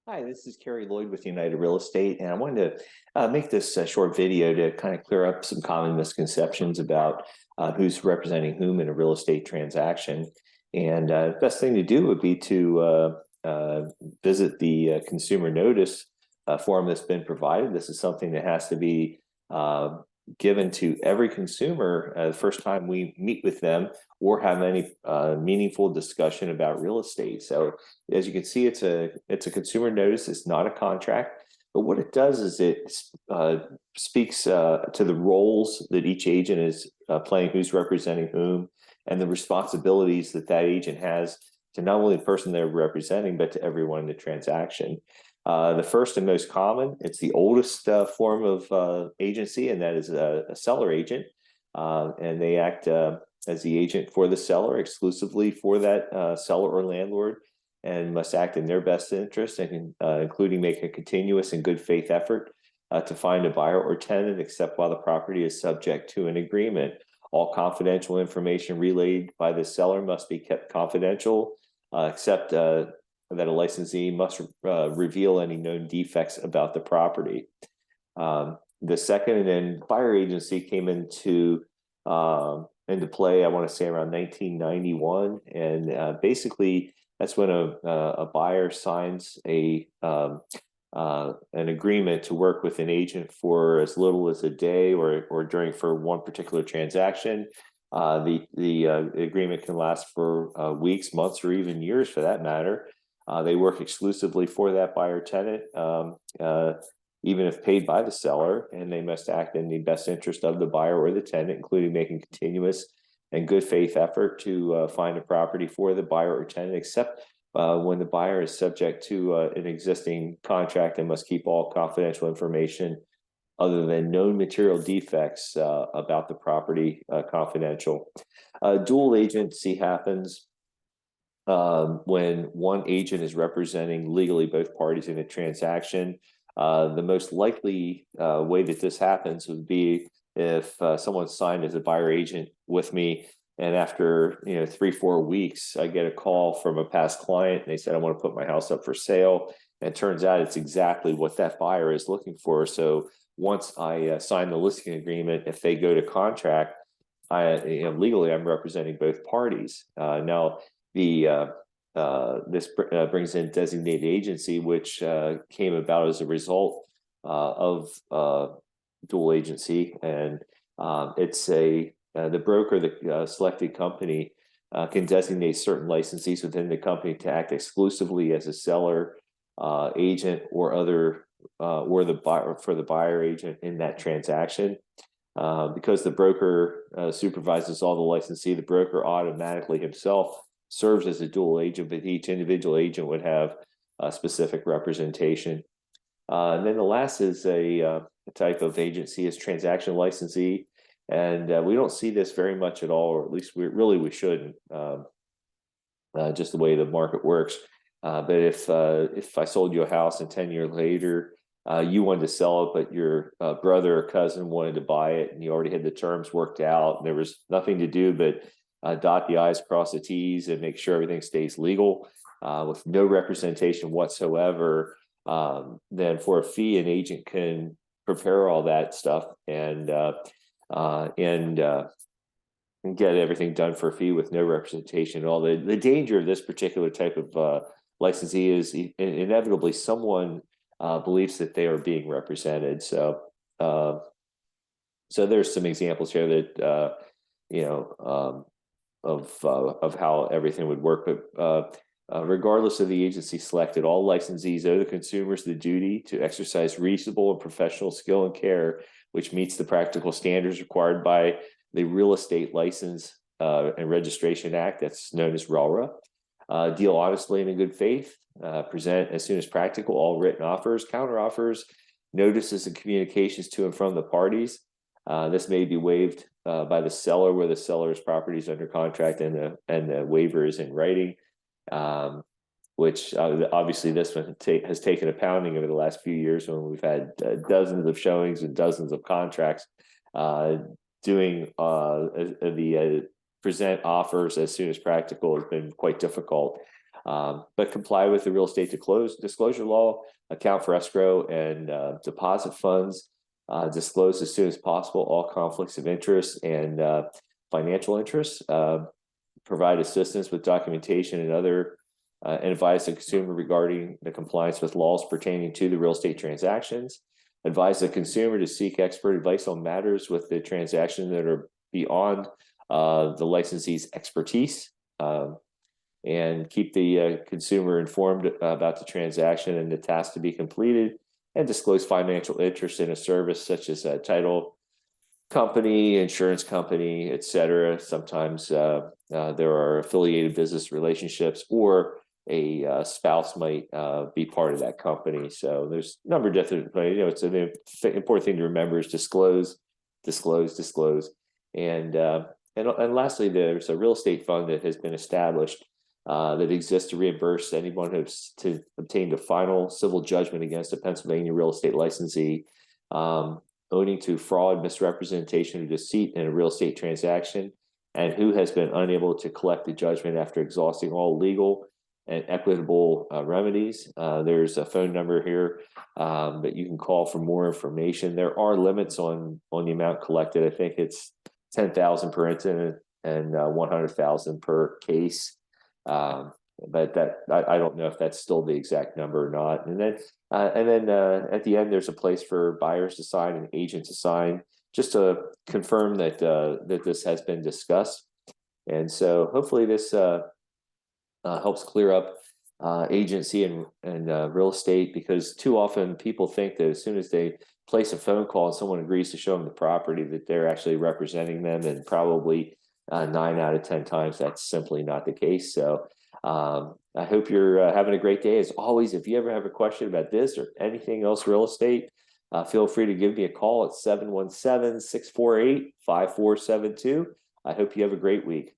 Hi, this is Kerry Lloyd with United Real Estate, and I wanted to make this short video to kind of clear up some common misconceptions about who's representing whom in a real estate transaction. And the best thing to do would be to visit the consumer notice form that's been provided. This is something that has to be given to every consumer the first time we meet with them or have any meaningful discussion about real estate. So as you can see, it's a consumer notice. It's not a contract, but what it does is it speaks to the roles that each agent is playing, who's representing whom, and the responsibilities that that agent has to not only the person they're representing, but to everyone in the transaction. The first and most common, it's the oldest form of agency, and that is a seller agent. And they act as the agent for the seller, exclusively for that seller or landlord, and must act in their best interest, and including make a continuous and good faith effort to find a buyer or tenant, except while the property is subject to an agreement. All confidential information relayed by the seller must be kept confidential, except that a licensee must reveal any known defects about the property. The second and then buyer agency came into play, I want to say around 1991, and basically that's when a buyer signs an agreement to work with an agent for as little as a day or during for one particular transaction. The agreement can last for weeks, months, or even years for that matter. They work exclusively for that buyer tenant, even if paid by the seller, and they must act in the best interest of the buyer or the tenant, including making continuous and good faith effort to find a property for the buyer or tenant, except when the buyer is subject to an existing contract and must keep all confidential information other than known material defects about the property confidential. Dual agency happens when one agent is representing legally both parties in a transaction. The most likely way that this happens would be if someone signed as a buyer agent with me, and after 3-4 weeks, I get a call from a past client, and they said, "I want to put my house up for sale." And it turns out it's exactly what that buyer is looking for. So once I sign the listing agreement, if they go to contract, legally I'm representing both parties. Now, this brings in designated agency, which came about as a result of dual agency, and it's the broker, the selected company, can designate certain licensees within the company to act exclusively as a seller agent or the buyer for the buyer agent in that transaction. Because the broker supervises all the licensee, the broker automatically himself serves as a dual agent, but each individual agent would have a specific representation. And then the last is a type of agency is transaction licensee, and we don't see this very much at all, or at least we shouldn't, just the way the market works. But if I sold you a house and 10 years later you wanted to sell it, but your brother or cousin wanted to buy it, and you already had the terms worked out, and there was nothing to do but dot the I's, cross the T's, and make sure everything stays legal with no representation whatsoever, then for a fee, an agent can prepare all that stuff and get everything done for a fee with no representation at all. The danger of this particular type of licensee is inevitably someone believes that they are being represented. So there's some examples here that of how everything would work. But regardless of the agency selected, all licensees owe the consumers the duty to exercise reasonable and professional skill and care, which meets the practical standards required by the Real Estate License and Registration Act, that's known as RELRA. Deal honestly and in good faith. Present as soon as practical all written offers, counter offers, notices, and communications to and from the parties. This may be waived by the seller where the seller's property is under contract and the waiver is in writing, which obviously this one has taken a pounding over the last few years when we've had dozens of showings and dozens of contracts. Doing the present offers as soon as practical has been quite difficult. but comply with the real estate disclosure law, account for escrow and deposit funds, disclose as soon as possible all conflicts of interest and financial interests, provide assistance with documentation and other and advise the consumer regarding the compliance with laws pertaining to the real estate transactions, advise the consumer to seek expert advice on matters with the transaction that are beyond the licensee's expertise, and keep the consumer informed about the transaction and the task to be completed, and disclose financial interest in a service such as a title company, insurance company, etc. Sometimes there are affiliated business relationships, or a spouse might be part of that company. So there's a number of different, it's an important thing to remember is disclose, disclose, disclose. And lastly, there's a real estate fund that has been established that exists to reimburse anyone who's to obtained a final civil judgment against a Pennsylvania real estate licensee owning to fraud, misrepresentation, or deceit in a real estate transaction, and who has been unable to collect the judgment after exhausting all legal and equitable remedies. There's a phone number here that you can call for more information. There are limits on the amount collected. I think it's 10,000 per incident and 100,000 per case. But that I don't know if that's still the exact number or not. And then at the end, there's a place for buyers to sign and agents to sign, just to confirm that that this has been discussed. And so hopefully this helps clear up agency and real estate, because too often people think that as soon as they place a phone call and someone agrees to show them the property, that they're actually representing them, and probably 9 out of 10 times that's simply not the case. So I hope you're having a great day. As always, if you ever have a question about this or anything else real estate, feel free to give me a call at 717-648-5472. I hope you have a great week.